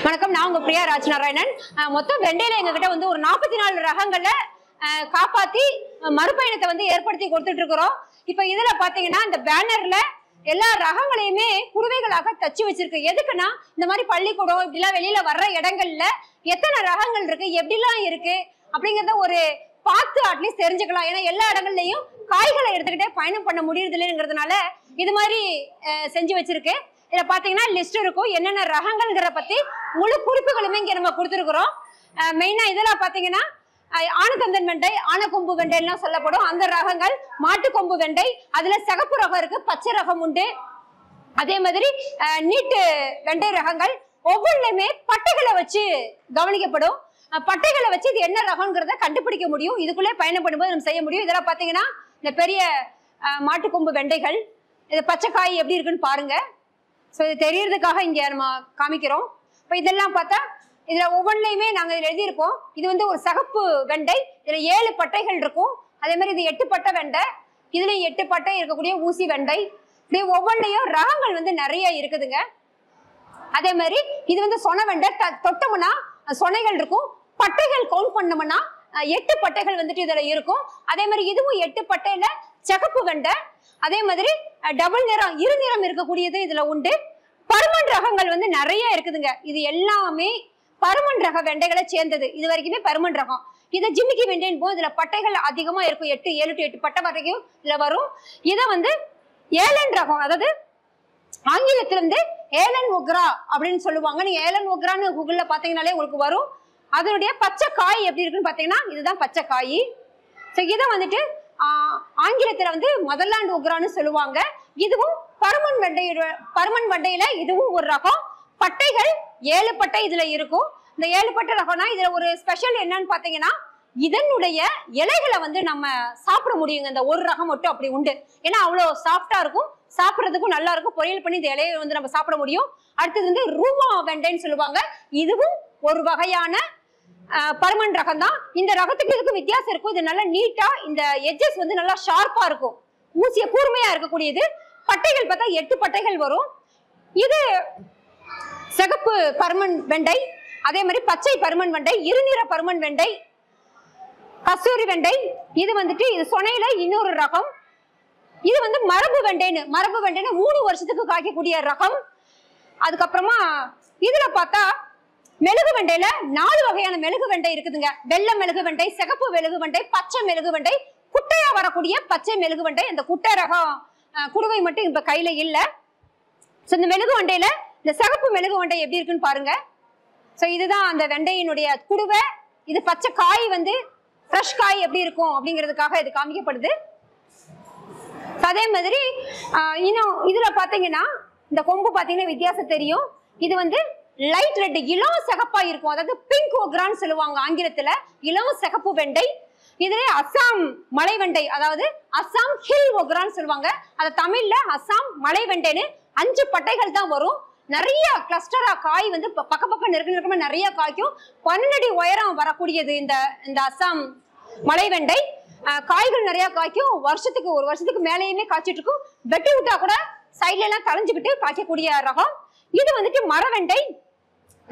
வணக்கம், நான் உங்க பிரியா ராஜ்நாராயணன். மொத்தம் வெண்டையில எங்ககிட்ட வந்து ஒரு 44 ரகங்கள்ல காப்பாத்தி மறுபயணத்தை வந்து ஏற்படுத்தி கொடுத்துட்டு இருக்கிறோம். இப்ப இதுல பாத்தீங்கன்னா இந்த பேனர்ல எல்லா ரகங்களையுமே குடுவைகளாக தச்சு வச்சிருக்கு. எதுக்குன்னா இந்த மாதிரி பள்ளிக்கூடம் இப்படிலாம் வெளியில வர்ற இடங்கள்ல எத்தனை ரகங்கள் இருக்கு, எப்படிலாம் இருக்கு அப்படிங்கறத ஒரு பார்த்து அட்லீஸ்ட் தெரிஞ்சுக்கலாம். ஏன்னா எல்லா இடங்கள்லயும் காய்களை எடுத்துக்கிட்டே பயணம் பண்ண முடியறது இல்லைங்கிறதுனால இது மாதிரி செஞ்சு வச்சிருக்கு. இதுல பாத்தீங்கன்னா லிஸ்ட் இருக்கும், என்னென்ன ரகங்கள்ங்கிற பத்தி முழு குறிப்புகளுமே இங்க நம்ம கொடுத்துருக்குறோம். மெயினா இதெல்லாம் பாத்தீங்கன்னா ஆனந்தந்தன் வெண்டை, ஆனக்கொம்பு வெண்டை எல்லாம் சொல்லப்படும் அந்த ரகங்கள். மாட்டுக்கொம்பு வெண்டை, அதுல சிகப்பு ரகம் இருக்கு, பச்சை ரகம் உண்டு. அதே மாதிரி நீட்டு வெண்டை ரகங்கள் ஒவ்வொன்றுமே பட்டைகளை வச்சு கவனிக்கப்படும். பட்டைகளை வச்சு இது என்ன ரகம்ங்கிறத கண்டுபிடிக்க முடியும். இதுக்குள்ளே பயணம் பண்ணும்போது நம்ம செய்ய முடியும். இதெல்லாம் பாத்தீங்கன்னா இந்த பெரிய மாட்டுக்கொம்பு வெண்டைகள். இது பச்சைக்காய் எப்படி இருக்குன்னு பாருங்க. ஸோ இது தெரியறதுக்காக இங்க நம்ம காமிக்கிறோம். இப்போ இதெல்லாம் பார்த்தா இதுல ஒவ்வொன்றுலையுமே நாங்கள் இதில் எழுதியிருப்போம். இது வந்து ஒரு சகப்பு வெண்டை, இதுல 7 பட்டைகள் இருக்கும். அதே மாதிரி இது 8 பட்டை வெண்டை, இதுலயும் 8 பட்டை இருக்கக்கூடிய ஊசி வெண்டை. இப்படி ஒவ்வொன்றையும் ரகங்கள் வந்து நிறைய இருக்குதுங்க. அதே மாதிரி இது வந்து சொன வெண்டை, தொட்டோம்னா சொனைகள் இருக்கும். பட்டைகள் கவுண்ட் பண்ணோம்னா 8 பட்டைகள் வந்துட்டு இதுல இருக்கும். அதே மாதிரி இதுவும் 8 பட்டையில சிகப்பு வெண்டை. அதே மாதிரி டபுள் நிறம், இரு நிறம் இருக்கக்கூடியது இதுல உண்டு. பருமன் ரகங்கள் வந்து நிறைய இருக்குதுங்க. இது எல்லாமே பருமன் ரக வெண்டைகளை சேர்ந்தது. இது வரைக்குமே பருமன் ரகம். இதை ஜிமிக்கி வெண்டைன்னு போது இதுல பட்டைகள் அதிகமா இருக்கும். 7 to 8 பட்டை வரைக்கும் இதுல வரும். இதை வந்து ஏலன் ரகம், அதாவது ஆங்கிலத்துல இருந்து ஏலன் ஒக்ரா அப்படின்னு சொல்லுவாங்க. நீங்க ஏலன் ஒக்ரான்னு கூகுள்ல பாத்தீங்கன்னாலே உங்களுக்கு வரும். அதனுடைய பச்சை காய் எப்படி இருக்குன்னு பாத்தீங்கன்னா இதுதான் பச்சை காய். ஸோ இதை வந்துட்டு ஆங்கிலத்துல வந்து மதர்லாண்ட் ஒக்ரான்னு சொல்லுவாங்க. இதுவும் பருமன் வெண்டையில இதுவும் ஒரு ரகம். பட்டைகள் 7 பட்டை இதுல இருக்கும். இந்த 7 பட்டை ரகம்னா இதுல ஒரு ஸ்பெஷல் என்னன்னு பாத்தீங்கன்னா இதனுடைய இலைகளை வந்து நம்ம சாப்பிட முடியுங்க. இந்த ஒரு ரகம் மட்டும் அப்படி உண்டு. ஏன்னா அவ்வளவு சாஃப்டா இருக்கும், சாப்பிட்றதுக்கும் நல்லா இருக்கும். பொரியல் பண்ணி இந்த இலையை வந்து நம்ம சாப்பிட முடியும். அடுத்தது வந்து ரூமா வெண்டைன்னு சொல்லுவாங்க. இதுவும் ஒரு வகையான பருமன் ரகம் தான். இந்த ரகத்துக்கு இதுக்கு வித்தியாசம் இருக்கும். இது நல்லா நீட்டா, இந்த எட்ஜஸ் வந்து நல்லா ஷார்ப்பா இருக்கும், ஊசிய கூர்மையா இருக்கக்கூடியது. பட்டைகள் பார்த்தா 8 பட்டைகள் வரும். இது சிகப்பு பருமன் வெண்டை, அதே மாதிரி பச்சை பருமன் வெண்டை, இருநிற பருமன் வெண்டை, கஸ்தூரி வெண்டை. இது வந்துட்டு இது சொனையில இன்னொரு ரகம். இது வந்து மரபு வெண்டைன்னு 3 வருஷத்துக்கு காய்க்கக்கூடிய ரகம். அதுக்கப்புறமா இதுல பார்த்தா மெழுகு வெண்டையில 4 வகையான மெழுகு வெண்டை இருக்குதுங்க. வெள்ளை மெழுகு வெண்டை, சிகப்பு மெழுகு வெண்டை, பச்சை மெழுகு வெண்டை, குட்டையா வரக்கூடிய பச்சை மெழுகு வெண்டை. இந்த குட்டை ரகம் குடுவை மட்டும் இப்ப கையில இல்ல. சோ இந்த மெழுகு வெண்டையில இந்த சிகப்பு மெழுகு வெண்டை எப்படி இருக்குன்னு பாருங்க. சோ இதுதான் அந்த வெண்டையினுடைய குடுவை. இது பச்சை காய் வந்து ஃப்ரெஷ் காய் எப்படி இருக்கும் அப்படிங்கிறதுக்காக இது காமிக்கப்படுது. அதே மாதிரி இன்னும் இதுல பாத்தீங்கன்னா இந்த கொம்பு பாத்தீங்கன்னா வித்தியாசம் தெரியும். இது வந்து லைட் ரெட், இளம் சிகப்பா இருக்கும். அதாவது பிங்க் ஒக்ரான்னு சொல்லுவாங்க ஆங்கிலத்துல. இளம் சிகப்பு வெண்டை. இதுல அஸ்ஸாம் மலை வெண்டை, அதாவது அஸ்ஸாம் ஹில் ஒக்ரான்னு சொல்லுவாங்க. அது தமிழ்ல அஸ்ஸாம் மலை வெண்டைன்னு 5 பட்டைகள் தான் வரும். நிறைய கிளஸ்டரா காய் வந்து பக்கம் நெருக்கமா நிறைய காய்க்கும். 12 அடி உயரம் வரக்கூடியது இந்த அஸ்ஸாம் மலை வெண்டை. காய்கள் நிறைய காய்க்கும். ஒரு வருஷத்துக்கு மேலேயுமே காய்ச்சிட்டு இருக்கும். வெட்டி விட்டா கூட சைட்ல எல்லாம் தளைஞ்சுக்கிட்டு காய்க்கக்கூடிய ரகம். இது வந்துட்டு மரவெண்டை.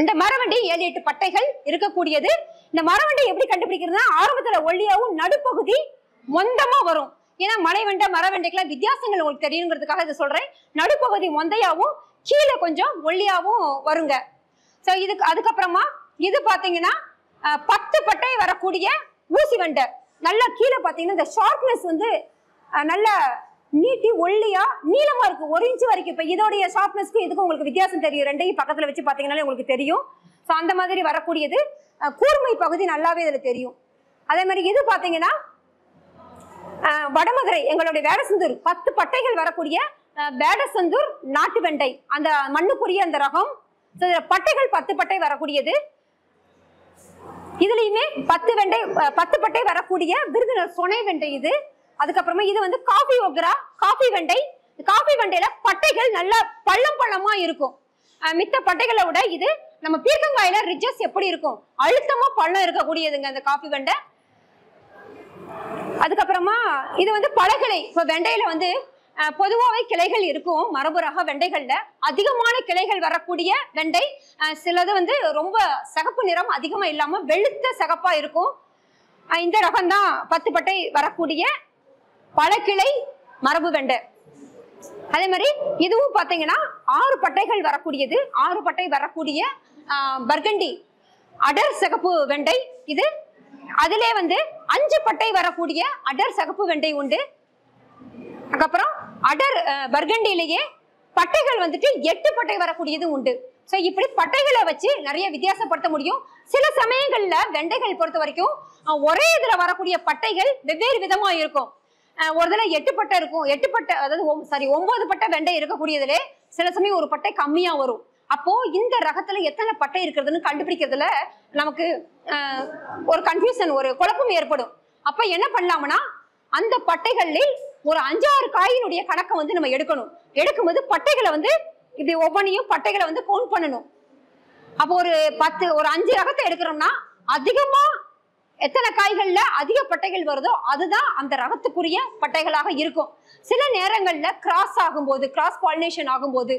இந்த மரவெண்டை 7-8 பட்டைகள் இருக்கக்கூடியது. இந்த மரவெண்டை எப்படி கண்டுபிடிக்கிறதுனா ஆரம்பத்துல ஒல்லியாவும் நடுப்பகுதி மொந்தமா வரும். ஏன்னா மலைவெண்டை மரவெண்டைக்கெல்லாம் வித்தியாசங்கள் உங்களுக்கு தெரியுங்கிறதுக்காக இதை சொல்றேன். நடுப்பகுதி மொந்தையாவும் கீழே கொஞ்சம் ஒல்லியாவும் வருங்க. ஸோ அதுக்கப்புறமா இது பாத்தீங்கன்னா 10 பட்டை வரக்கூடிய ஊசி வெண்டை. நல்லா கீழே பாத்தீங்கன்னா இந்த ஷார்ப்னஸ் வந்து நல்ல நீட்டி ஒல்லியா நீளமா இருக்கு, 1 இன்ச் வரைக்கும். இப்ப இதோடைய ஷார்ப்னஸ்க்கு இதுக்கும் உங்களுக்கு வித்தியாசம் தெரியும். ரெண்டையும் பக்கத்துல வச்சு பாத்தீங்கன்னாலே உங்களுக்கு தெரியும். ஸோ அந்த மாதிரி வரக்கூடியது கூர்மை பகுதி நல்லாவே இதுல தெரியும். அதே மாதிரி இது பாத்தீங்கன்னா வடமதுரை எங்களுடைய வேடசந்தூர் 10 பட்டைகள் வரக்கூடிய வேடசந்தூர் நாட்டு வெண்டை, அந்த மண்ணுக்குரிய அந்த ரகம். பட்டைகள் 10 பட்டை வரக்கூடியது. இதுலயுமே 10 பட்டை வரக்கூடிய விருதுநர் சொனை வெண்டை இது. அதுக்கப்புறமா இது வந்து காஃபி ஒக்ரா, காஃபி வெண்டை. காஃபி வெண்டையில பட்டைகள் நல்ல பள்ளமா இருக்கும். மித்த பட்டைகளை விட இது நம்ம பீர்க்கங்காயில ரிட்ஜஸ் எப்படி இருக்கும், அழுத்தமா பள்ளம் இருக்கக்கூடியதுங்க அந்த காஃபி வெண்டை. அதுக்கப்புறமா இது வந்து பழகிளை. இப்ப வெண்டையில வந்து பொதுவாகவே கிளைகள் இருக்கும் மரபு ரக வெண்டைகள்ல. அதிகமான கிளைகள் வரக்கூடிய வெண்டை சிலது வந்து ரொம்ப சிகப்பு நிறம் அதிகமா இல்லாம வெளுத்த சிகப்பா இருக்கும். இந்த ரகம் தான் 10 பட்டை வரக்கூடிய பல கிளை மரபு வெண்டை. அதே மாதிரி இதுவும் பாத்தீங்கன்னா 6 பட்டைகள் வரக்கூடியது. 6 பட்டை வரக்கூடிய பர்கண்டி அடர் சிகப்பு வெண்டை இது. அதிலே வந்து 5 பட்டை வரக்கூடிய அடர் சிகப்பு வெண்டை உண்டு. அதுக்கப்புறம் அடர் பர்கண்டிலேயே பட்டைகள் வந்துட்டு 8 பட்டை வரக்கூடியது உண்டு. சோ இப்படி பட்டைகளை வச்சு நிறைய வித்தியாசப்படுத்த முடியும். சில சமயங்கள்ல வெண்டைகள் பொறுத்த வரைக்கும் ஒரே இதுல வரக்கூடிய பட்டைகள் வெவ்வேறு விதமா இருக்கும். ஒரு இதுல 8 பட்டை இருக்கும். 8 பட்டை அதாவது 9 பட்டை வெண்டை இருக்கக்கூடியதுல சில சமயம் ஒரு பட்டை கம்மியா வரும். அப்போ இந்த ரகத்துல எத்தனை பட்டை இருக்கிறதுன்னு கண்டுபிடிக்கிறதுல நமக்கு ஒரு கன்ஃபியூஷன், ஒரு குழப்பம் ஏற்படும். அப்ப என்ன பண்ணலாம்னா அந்த பட்டைகளில் ஒரு 5-6 காயினுடைய கணக்கை வந்து நம்ம எடுக்கணும். எடுக்கும்போது பட்டைகளை வந்து இப்படி ஒவ்வொன்றையும் பட்டைகளை வந்து கவுண்ட் பண்ணணும். அப்போ ஒரு 5 ரகத்தை எடுக்கிறோம்னா அதிகமா எத்தனை காய்கள்ல அதிக பட்டைகள் வருதோ அதுதான் அந்த ரகத்துக்குரிய பட்டைகளாக இருக்கும். சில நேரங்கள்ல கிராஸ் ஆகும்போது, கிராஸ் பாலினேஷன் ஆகும்போது,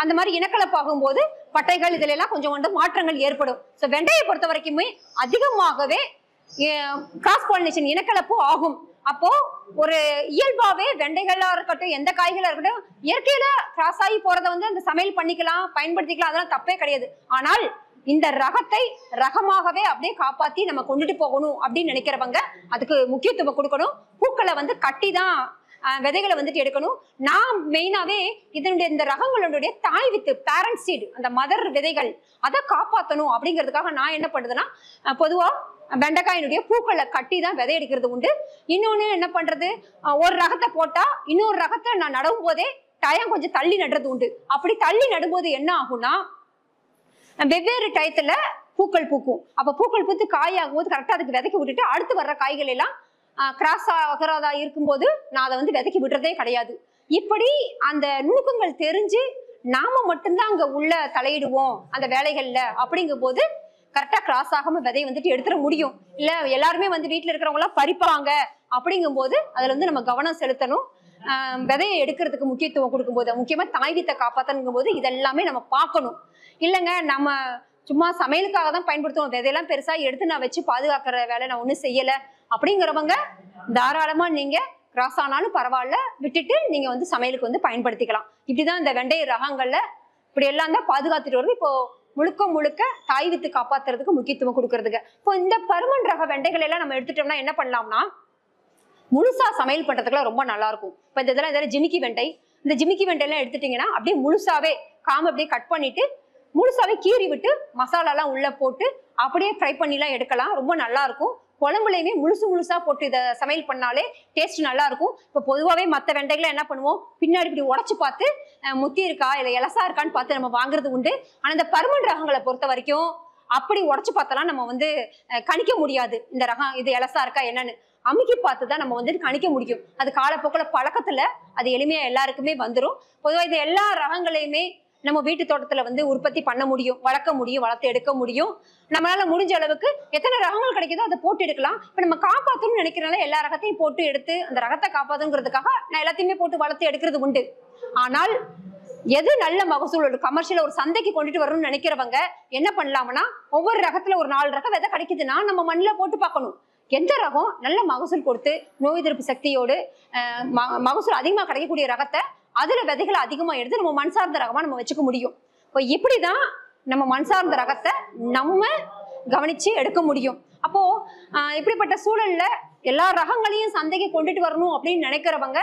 அந்த மாதிரி இனக்கலப்பு ஆகும்போது பட்டைகள் இதுல எல்லாம் கொஞ்சம் வந்து மாற்றங்கள் ஏற்படும். ஸோ வெண்டையை பொறுத்த வரைக்குமே அதிகமாகவே கிராஸ் பாலினேஷன் இனக்கலப்பு ஆகும். அப்போ ஒரு இயல்பாவே வெண்டைகளா இருக்கட்டும், எந்த காய்களா இருக்கட்டும், இயற்கையில கிராஸ் ஆகி போறதை வந்து அந்த சமையல் பண்ணிக்கலாம், பயன்படுத்திக்கலாம், அதெல்லாம் தப்பே கிடையாது. ஆனால் இந்த ரகத்தை ரகமாகவே அப்படியே காப்பாத்தி நம்ம கொண்டுட்டு போகணும் அப்படின்னு நினைக்கிறவங்க அதுக்கு முக்கியத்துவம் கொடுக்கணும். பூக்களை வந்து கட்டி தான் விதைகளை வந்துட்டு எடுக்கணும். நான் மெயினாவே இதனுடைய இந்த ரகங்களுடைய தாய் வித்து, பேரண்ட் சீடு, அந்த மதர் விதைகள் அதை காப்பாற்றணும் அப்படிங்கிறதுக்காக நான் என்ன பண்ணுறதுன்னா, பொதுவா வெண்டைக்காயினுடைய பூக்களை கட்டி தான் விதை எடுக்கிறது உண்டு. இன்னொன்னு என்ன பண்றது, ஒரு ரகத்தை போட்டா இன்னொரு ரகத்தை நான் நடும் போதே டயம் கொஞ்சம் தள்ளி நடுறது உண்டு. அப்படி தள்ளி நடும்போது என்ன ஆகும்னா வெவ்வேறு டயத்துல பூக்கள் பூக்கும். அப்ப பூக்கள் பூத்து காய் ஆகும் போது கரெக்டா அதுக்கு விதைக்கி விட்டுட்டு அடுத்து வர்ற காய்கள் எல்லாம் கிராஸ் ஆகிறதா இருக்கும்போது நான் அதை வந்து விதைக்கி விடுறதே கிடையாது. இப்படி அந்த நுணுக்கங்கள் தெரிஞ்சு நாம மட்டும்தான் அங்க உள்ள தலையிடுவோம் அந்த வேலைகள்ல அப்படிங்கும் போது கரெக்டா கிராஸ் ஆகாம விதையை வந்துட்டு எடுத்துட முடியும். இல்ல எல்லாருமே வந்து வீட்டுல இருக்கிறவங்க எல்லாம் பறிப்பாங்க அப்படிங்கும் போது அதுல வந்து நம்ம கவனம் செலுத்தணும். விதையை எடுக்கிறதுக்கு முக்கியத்துவம் கொடுக்கும்போது, முக்கியமா தாய் வித்தை காப்பாத்தணுங்கும் போது இதெல்லாமே நம்ம பார்க்கணும். இல்லைங்க நம்ம சும்மா சமையலுக்காக தான் பயன்படுத்துவோம், விதையெல்லாம் பெருசா எடுத்து நான் வச்சு பாதுகாக்கிற வேலை நான் ஒன்றும் செய்யல அப்படிங்கிறவங்க தாராளமா நீங்க கிராஸ் ஆனாலும் பரவாயில்ல விட்டுட்டு நீங்க வந்து சமையலுக்கு வந்து பயன்படுத்திக்கலாம். இப்படிதான் இந்த வெண்டை ரகங்கள்ல இப்படி எல்லாம் தான் பாதுகாத்துட்டு வருது. இப்போ முழுக்க தாய் வித்து காப்பாத்துறதுக்கு முக்கியத்துவம் கொடுக்கறதுக்கு. இப்போ இந்த பருமன் ரக வெண்டைகள் எல்லாம் நம்ம எடுத்துட்டோம்னா என்ன பண்ணலாம்னா முழுசா சமையல் பண்றதுக்குலாம் ரொம்ப நல்லா இருக்கும். இப்போ இதெல்லாம் ஜிமிக்கி வெண்டை, இந்த ஜிமிக்கி வெண்டை எல்லாம் எடுத்துட்டீங்கன்னா அப்படியே முழுசாவே காம்பை அப்படியே கட் பண்ணிட்டு முழுசாவே கீறி விட்டு மசாலாலாம் உள்ள போட்டு அப்படியே ஃப்ரை பண்ணிலாம் எடுக்கலாம். ரொம்ப நல்லா இருக்கும். குழம்புலையுமே முழுசா போட்டு இதை சமையல் பண்ணாலே டேஸ்ட் நல்லா இருக்கும். இப்போ பொதுவாகவே மற்ற வெண்டைகளை என்ன பண்ணுவோம், பின்னாடி இப்படி உடச்சு பார்த்து முத்தி இருக்கா இல்லை இலசா இருக்கான்னு பார்த்து நம்ம வாங்குறது உண்டு. ஆனால் இந்த பருமன் ரகங்களை பொறுத்த வரைக்கும் அப்படி உடச்சு பார்த்தலாம் நம்ம வந்து கணிக்க முடியாது. இந்த ரகம் இது இலசா இருக்கா என்னன்னு அமுக்கி பார்த்து தான் நம்ம வந்துட்டு கணிக்க முடியும். அது காலப்போக்கில் பழக்கத்துல அது எளிமையா எல்லாருக்குமே வந்துடும். பொதுவாக இது எல்லா ரகங்களையுமே நம்ம வீட்டு தோட்டத்துல வந்து உற்பத்தி பண்ண முடியும், வளர்க்க முடியும், வளர்த்து எடுக்க முடியும். நம்மளால முடிஞ்ச அளவுக்கு எத்தனை ரகங்கள் கிடைக்குதோ அதை போட்டு எடுக்கலாம். இப்ப நம்ம காப்பாற்றணும்னு நினைக்கிறனால எல்லா ரகத்தையும் போட்டு எடுத்து அந்த ரகத்தை காப்பாற்றுங்கிறதுக்காக நான் எல்லாத்தையுமே போட்டு வளர்த்து எடுக்கிறது உண்டு. ஆனால் எது நல்ல மகசூல், ஒரு கமர்ஷியல் ஒரு சந்தைக்கு கொண்டுட்டு வரணும்னு நினைக்கிறவங்க என்ன பண்ணலாம்னா ஒவ்வொரு ரகத்துல ஒரு 4 ரகம் விதை கிடைக்குதுன்னா நம்ம மண்ணில் போட்டு பார்க்கணும். எந்த ரகம் நல்ல மகசூல் கொடுத்து நோய் எதிர்ப்பு சக்தியோடு மகசூல் அதிகமா கிடைக்கக்கூடிய ரகத்தை அதுல விதைகளை அதிகமா எடுத்து நம்ம மண் சார்ந்த ரகமா நம்ம வச்சுக்க முடியும். இப்போ இப்படிதான் நம்ம மண் சார்ந்த ரகத்தை நம்ம கவனிச்சு எடுக்க முடியும். அப்போ இப்படிப்பட்ட சூழல்ல எல்லா ரகங்களையும் சந்தைக்கு கொண்டுட்டு வரணும் அப்படின்னு நினைக்கிறவங்க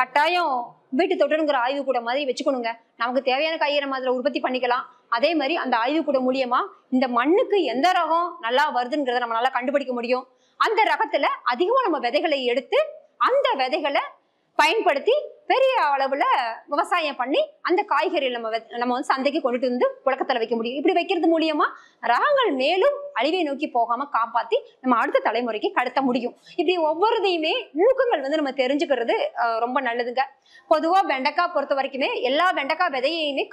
கட்டாயம் வீட்டு தோட்டங்கிற ஆய்வு கூட மாதிரி வச்சுக்கணுங்க. நமக்கு தேவையான காய்கறி நம்ம அதில் உற்பத்தி பண்ணிக்கலாம். அதே மாதிரி அந்த ஆய்வு கூட மூலியமா இந்த மண்ணுக்கு எந்த ரகம் நல்லா வருதுங்கிறத நம்ம நல்லா கண்டுபிடிக்க முடியும். அந்த ரகத்துல அதிகமா நம்ம விதைகளை எடுத்து அந்த விதைகளை பயன்படுத்தி பெரிய அளவுல விவசாயம் பண்ணி அந்த காய்கறிகள் நம்ம வந்து சந்தைக்கு கொண்டுட்டு வந்து புழக்கத்துல வைக்க முடியும். இப்படி வைக்கிறது மூலியமா ரகங்கள் மேலும் அழிவை நோக்கி போகாம காப்பாத்தி நம்ம அடுத்த தலைமுறைக்கு கடத்த முடியும். இப்படி ஒவ்வொருதையுமே நுணுக்கங்கள் வந்து நம்ம தெரிஞ்சுக்கிறது ரொம்ப நல்லதுங்க. பொதுவா வெண்டைக்காய் பொறுத்த வரைக்குமே எல்லா வெண்டைக்காய் விதையுமே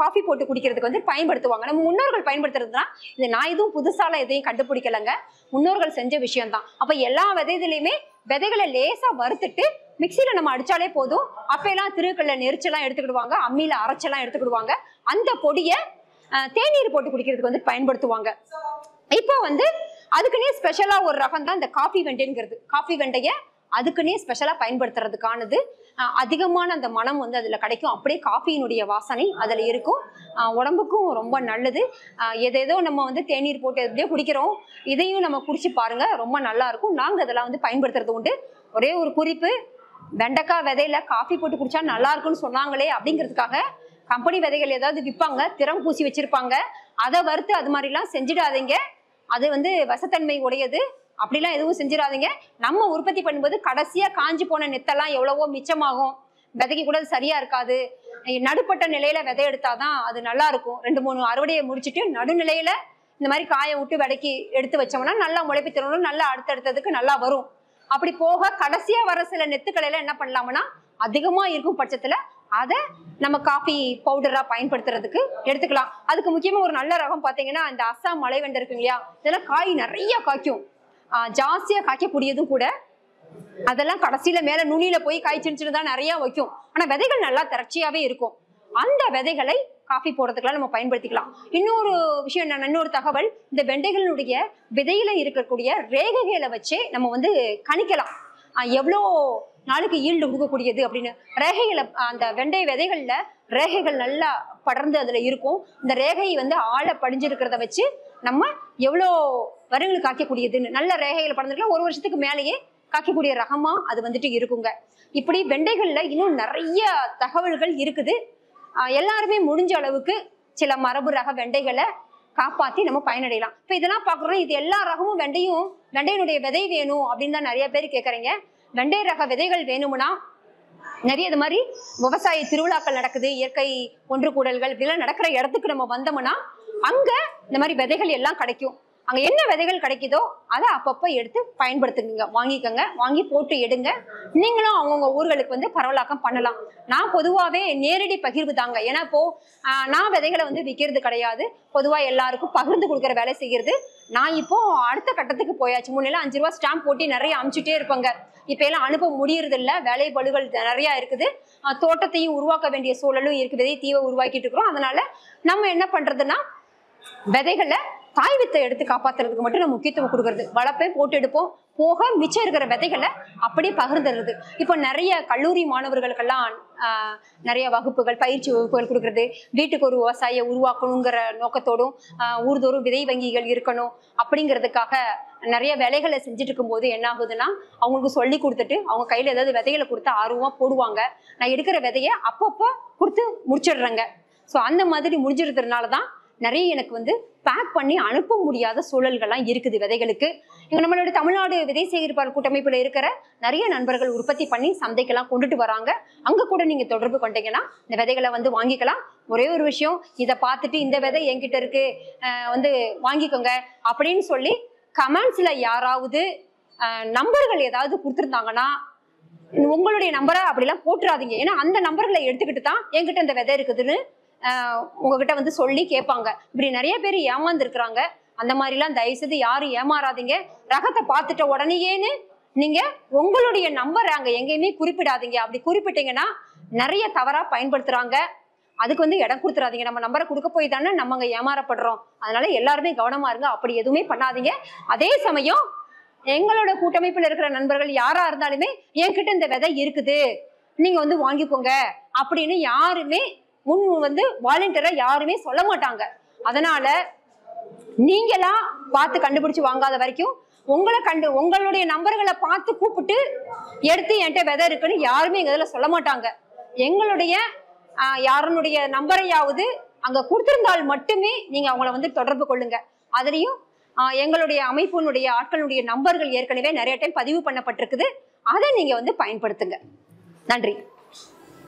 காஃபி போட்டு குடிக்கிறதுக்கு வந்து பயன்படுத்துவாங்க. நம்ம முன்னோர்கள் பயன்படுத்துறதுதான் இது. நான் எதுவும் புதுசால எதையும் கண்டுபிடிக்கலங்க, முன்னோர்கள் செஞ்ச விஷயம் தான். அப்ப எல்லா விதையிலையுமே விதைகளை லேசா வறுத்துட்டு மிக்சியில நம்ம அடிச்சாலே போதும். அப்பெல்லாம் திருக்கல்ல நெரிச்செல்லாம் எடுத்துக்கிடுவாங்க, அம்மியில அரைச்செல்லாம் எடுத்துக்கிடுவாங்க. அந்த பொடியை தேநீர் போட்டு குடிக்கிறதுக்கு வந்து பயன்படுத்துவாங்க. இப்போ வந்து அதுக்குன்னே ஸ்பெஷலா ஒரு ரகம் தான் இந்த காஃபி வெண்டைங்கிறது. காஃபி வெண்டைய அதுக்குன்னே ஸ்பெஷலா பயன்படுத்துறதுக்கானது. அதிகமான அந்த மனம் வந்து அதுல கிடைக்கும். அப்படியே காஃபியினுடைய வாசனை அதுல இருக்கும். உடம்புக்கும் ரொம்ப நல்லது. எதேதோ நம்ம வந்து தேநீர் போட்டு எப்படியோ குடிக்கிறோம், இதையும் நம்ம குடிச்சு பாருங்க, ரொம்ப நல்லா இருக்கும். நாங்க அதெல்லாம் வந்து பயன்படுத்துறது உண்டு. ஒரே ஒரு குறிப்பு, வெண்டைக்காய் விதையில காஃபி போட்டு குடிச்சா நல்லா இருக்குன்னு சொன்னாங்களே அப்படிங்கிறதுக்காக கம்பெனி விதைகள் ஏதாவது விற்பாங்க, திறம் பூசி வச்சிருப்பாங்க, அதை வறுத்து அது மாதிரிலாம் செஞ்சிடாதீங்க. அது வந்து விஷத்தன்மை உடையது. அப்படிலாம் எதுவும் செஞ்சிடாதீங்க. நம்ம உற்பத்தி பண்ணும்போது கடைசியா காஞ்சி போன நெத்தெல்லாம் எவ்வளவோ மிச்சமாகும். விதைக்கு கூட சரியா இருக்காது. நடுப்பட்ட நிலையில விதை எடுத்தாதான் அது நல்லா இருக்கும். 2-3 அறுவடையை முடிச்சுட்டு நடுநிலையில இந்த மாதிரி காய விட்டு விதைக்கு எடுத்து வச்சோம்னா நல்லா முளைப்பு திறனும் நல்லா அடுத்தடுத்ததுக்கு நல்லா வரும். அப்படி போக கடைசியா வர சில நெத்துக்களையில என்ன பண்ணலாம்னா, அதிகமா இருக்கும் பட்சத்துல அதை நம்ம காஃபி பவுடரா பயன்படுத்துறதுக்கு எடுத்துக்கலாம். அதுக்கு முக்கியமா ஒரு நல்ல ரகம் பாத்தீங்கன்னா இந்த அஸ்ஸாம் மலைவெண்டை இருக்கு இல்லையா, இதெல்லாம் காய் நிறைய காய்க்கும், ஜாஸ்தியா காய்க்கக்கூடியதும் கூட. அதெல்லாம் கடைசியில மேல நுனியில போய் காய் சின்ன தான் நிறைய வைக்கும். ஆனா விதைகள் நல்லா திரட்சியாவே இருக்கும். அந்த விதைகளை காஃபி போடுறதுக்கெல்லாம் நம்ம பயன்படுத்திக்கலாம். இன்னொரு விஷயம் என்னன்னா, இன்னொரு தகவல், இந்த வெண்டைகளுடைய விதையில இருக்கக்கூடிய ரேகைகளை வச்சே நம்ம வந்து கணிக்கலாம் எவ்வளோ நாளுக்கு ஈல்டு கொடுக்கக்கூடியது அப்படின்னு. ரேகைகளை அந்த வெண்டை விதைகள்ல ரேகைகள் நல்லா படர்ந்து அதுல இருக்கும். இந்த ரேகை வந்து ஆழ படிஞ்சிருக்கிறத வச்சு நம்ம எவ்வளோ வருங்களுக்கு காய்க்கக்கூடியதுன்னு, நல்ல ரேகைகளை படர்ந்துருக்கலாம், 1 வருஷத்துக்கு மேலேயே காய்க்கக்கூடிய ரகமா அது வந்துட்டு இருக்குங்க. இப்படி வெண்டைகள்ல இன்னும் நிறைய தகவல்கள் இருக்குது. எல்லாருமே முடிஞ்ச அளவுக்கு சில மரபு ரக வெண்டைகளை காப்பாத்தி நம்ம பயனடையலாம். இப்ப இதெல்லாம் பாக்குறோம், இது எல்லா ரகமும் வெண்டையினுடைய விதை வேணும் அப்படின்னு தான் நிறைய பேர் கேட்கறீங்க. வெண்டை ரக விதைகள் வேணும்னா நிறைய இது மாதிரி விவசாய திருவிழாக்கள் நடக்குது, இயற்கை ஒன்று கூடல்கள் இப்படிலாம் நடக்கிற இடத்துக்கு நம்ம வந்தோம்னா அங்க இந்த மாதிரி விதைகள் எல்லாம் கிடைக்கும். அங்க என்ன விதைகள் கிடைக்குதோ அதை அப்பப்ப எடுத்து பயன்படுத்துங்க, வாங்கிக்கோங்க, வாங்கி போட்டு எடுங்க. நீங்களும் அவங்கவுங்க ஊர்களுக்கு வந்து பரவலாக்கம் பண்ணலாம். நான் பொதுவாகவே நேரடி பகிர்வு தாங்க. ஏன்னா இப்போ நான் விதைகளை வந்து விற்கிறது கிடையாது, பொதுவா எல்லாருக்கும் பகிர்ந்து கொடுக்குற வேலை செய்யறது. நான் இப்போ அடுத்த கட்டத்துக்கு போயாச்சு. முன்னெல்லாம் 5 ரூபா ஸ்டாம்ப் போட்டி நிறைய அமுச்சுட்டே இருப்பாங்க. இப்ப எல்லாம் அனுப்ப முடியறது இல்லை, வேலை பளுகள் நிறைய இருக்குது. தோட்டத்தையும் உருவாக்க வேண்டிய சூழலும் இருக்கு, விதை தீவை உருவாக்கிட்டு இருக்கிறோம். அதனால நம்ம என்ன பண்றதுன்னா, விதைகளை தாய் வித்தை எடுத்து காப்பாத்துறதுக்கு மட்டும் நம்ம முக்கியத்துவம் கொடுக்கறது. வளப்பை போட்டு எடுப்போம், போக மிச்சம் இருக்கிற விதைகளை அப்படியே பகிர்ந்துடுறது. இப்போ நிறைய கல்லூரி மாணவர்களுக்கெல்லாம் நிறைய வகுப்புகள், பயிற்சி வகுப்புகள் கொடுக்கறது. வீட்டுக்கு ஒரு விவசாயியை உருவாக்கணுங்கிற நோக்கத்தோடும் ஊர்தோறும் விதை வங்கிகள் இருக்கணும் அப்படிங்கிறதுக்காக நிறைய வேலைகளை செஞ்சுட்டு இருக்கும்போது என்ன ஆகுதுன்னா, அவங்களுக்கு சொல்லி கொடுத்துட்டு அவங்க கையில ஏதாவது விதைகளை கொடுத்து ஆர்வமா போடுவாங்க. நான் எடுக்கிற விதையை அப்பப்போ கொடுத்து முடிச்சிடுறேங்க. ஸோ அந்த மாதிரி முடிஞ்சிருக்கிறதுனாலதான் நிறைய எனக்கு வந்து பேக் பண்ணி அனுப்ப முடியாத சூழல்கள்லாம் இருக்குது விதைகளுக்கு. இங்க நம்மளுடைய தமிழ்நாடு விதை சேகரிப்பாளர் கூட்டமைப்புல இருக்கிற நிறைய நண்பர்கள் உற்பத்தி பண்ணி சந்தைக்கெல்லாம் கொண்டுட்டு வராங்க. அங்க கூட நீங்க தொடர்பு கொண்டீங்கன்னா இந்த விதைகளை வந்து வாங்கிக்கலாம். ஒரே ஒரு விஷயம், இதை பார்த்துட்டு இந்த விதை என்கிட்ட இருக்கு வந்து வாங்கிக்கோங்க அப்படின்னு சொல்லி கமெண்ட்ஸ்ல யாராவது நம்பர்கள் ஏதாவது கொடுத்துருந்தாங்கன்னா உங்களுடைய நம்பரை அப்படிலாம் போட்டுறாதீங்க. ஏன்னா அந்த நம்பர்களை எடுத்துக்கிட்டு தான் என்கிட்ட இந்த விதை இருக்குதுன்னு உங்ககிட்ட வந்து சொல்லி கேட்பாங்க. இப்படி நிறைய பேர் ஏமாந்து இருக்கிறாங்க. அந்த மாதிரிலாம் தயவுசெய்து யாரும் ஏமாறாதீங்க. ரகத்தை பார்த்துட்ட உடனேன்னு நீங்க உங்களுடைய நம்பரை அங்க எங்கேயுமே குறிப்பிடாதீங்க. அப்படி குறிப்பிட்டீங்கன்னா நிறைய தவறா பயன்படுத்துறாங்க. அதுக்கு வந்து இடம் கொடுத்துறாதீங்க. நம்ம நம்பரை கொடுக்க போய் தானே நம்ம அங்க ஏமாறப்படுறோம். அதனால எல்லாருமே கவனமா இருங்க, அப்படி எதுவுமே பண்ணாதீங்க. அதே சமயம் எங்களோட கூட்டமைப்புல இருக்கிற நண்பர்கள் யாரா இருந்தாலுமே என்கிட்ட இந்த விதை இருக்குது நீங்க வந்து வாங்கிக்கோங்க அப்படின்னு யாருமே முன் வந்து வாலண்டியரா யாருமே சொல்ல மாட்டாங்க. அதனால நீங்களா பார்த்து கண்டுபிடிச்சு வாங்காத வரைக்கும் உங்களுடைய நம்பர்களை பார்த்து கூப்பிட்டு எடுத்து என்கிட்ட விதை இருக்குன்னு யாருமே எங்க இதுல சொல்ல மாட்டாங்க. எங்களுடைய யாருடைய நம்பரையாவது அங்க கொடுத்திருந்தால் மட்டுமே நீங்க அவங்கள வந்து தொடர்பு கொள்ளுங்க. அதுலயும் எங்களுடைய அமைப்பினுடைய ஆட்களுடைய நம்பர்கள் ஏற்கனவே நிறைய டைம் பதிவு பண்ணப்பட்டிருக்குது. அதை நீங்க வந்து பயன்படுத்துங்க. நன்றி.